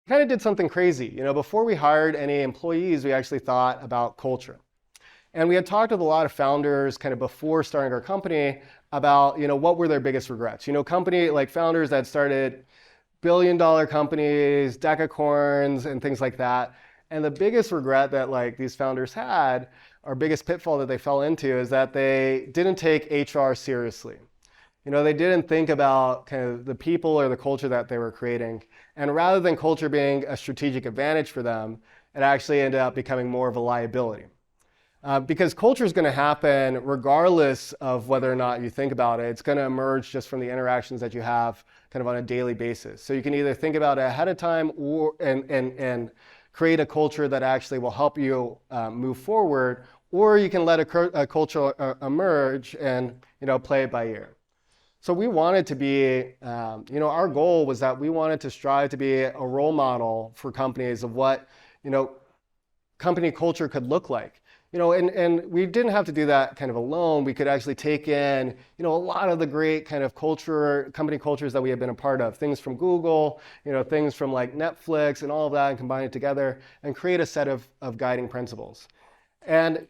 kind of did something crazy. Before we hired any employees, we actually thought about culture. And we had talked with a lot of founders kind of before starting our company about, what were their biggest regrets. Company like founders that started billion-dollar companies, decacorns, and things like that. And the biggest regret that these founders had, or biggest pitfall that they fell into, is that they didn't take HR seriously. They didn't think about kind of the people or the culture that they were creating. And rather than culture being a strategic advantage for them, it actually ended up becoming more of a liability. Because culture is going to happen regardless of whether or not you think about it. It's going to emerge just from the interactions that you have kind of on a daily basis. So you can either think about it ahead of time and create a culture that actually will help you move forward, or you can let a culture emerge and play it by ear. So we wanted to be, our goal was that we wanted to strive to be a role model for companies of what company culture could look like. And we didn't have to do that kind of alone. We could actually take in, a lot of the great kind of company cultures that we have been a part of. Things from Google, things from like Netflix and all of that, and combine it together and create a set of guiding principles. And,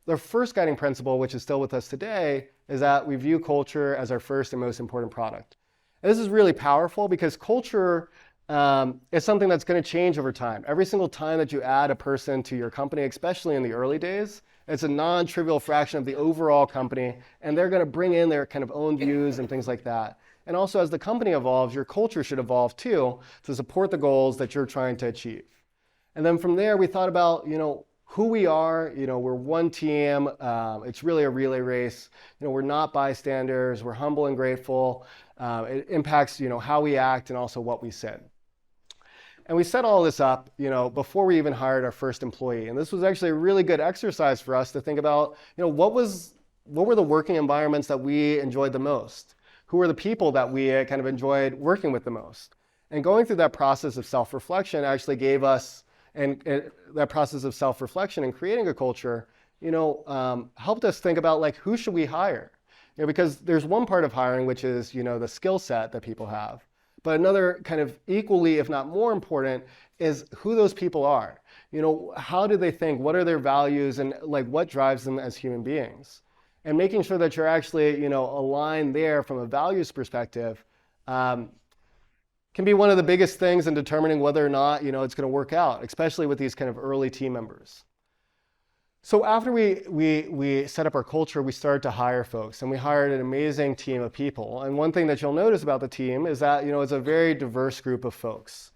the first guiding principle, which is still with us today, is that we view culture as our first and most important product. And this is really powerful because culture is something that's going to change over time. Every single time that you add a person to your company, especially in the early days, it's a non-trivial fraction of the overall company, and they're going to bring in their kind of own views and things like that. And also, as the company evolves, your culture should evolve too to support the goals that you're trying to achieve. And then from there, we thought about, who we are. We're one team. It's really a relay race. We're not bystanders. We're humble and grateful. It impacts, how we act and also what we say. And we set all this up, before we even hired our first employee. And this was actually a really good exercise for us to think about, what were the working environments that we enjoyed the most? Who were the people that we kind of enjoyed working with the most? And going through that process of self-reflection actually gave us, and that process of self-reflection and creating a culture, helped us think about who should we hire? Because there's one part of hiring, which is, the skill set that people have. But another kind of equally, if not more important, is who those people are. How do they think? What are their values? And what drives them as human beings? And making sure that you're actually, aligned there from a values perspective can be one of the biggest things in determining whether or not, it's going to work out, especially with these kind of early team members. So after we set up our culture, we started to hire folks, and we hired an amazing team of people. And one thing that you'll notice about the team is that, it's a very diverse group of folks.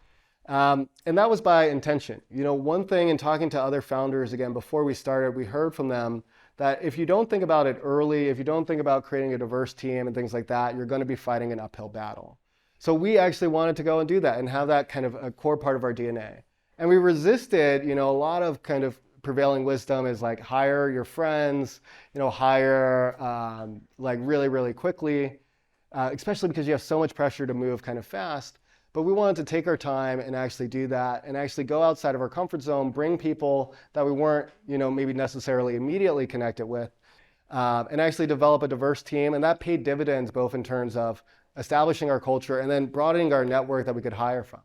And that was by intention. One thing in talking to other founders, again, before we started, we heard from them that if you don't think about it early, if you don't think about creating a diverse team and things like that, you're going to be fighting an uphill battle. So we actually wanted to go and do that and have that kind of a core part of our DNA. And we resisted, a lot of kind of prevailing wisdom is hire your friends, hire really, really quickly, especially because you have so much pressure to move kind of fast. But we wanted to take our time and actually do that and actually go outside of our comfort zone, bring people that we weren't, maybe necessarily immediately connected with, and actually develop a diverse team. And that paid dividends both in terms of establishing our culture and then broadening our network that we could hire from.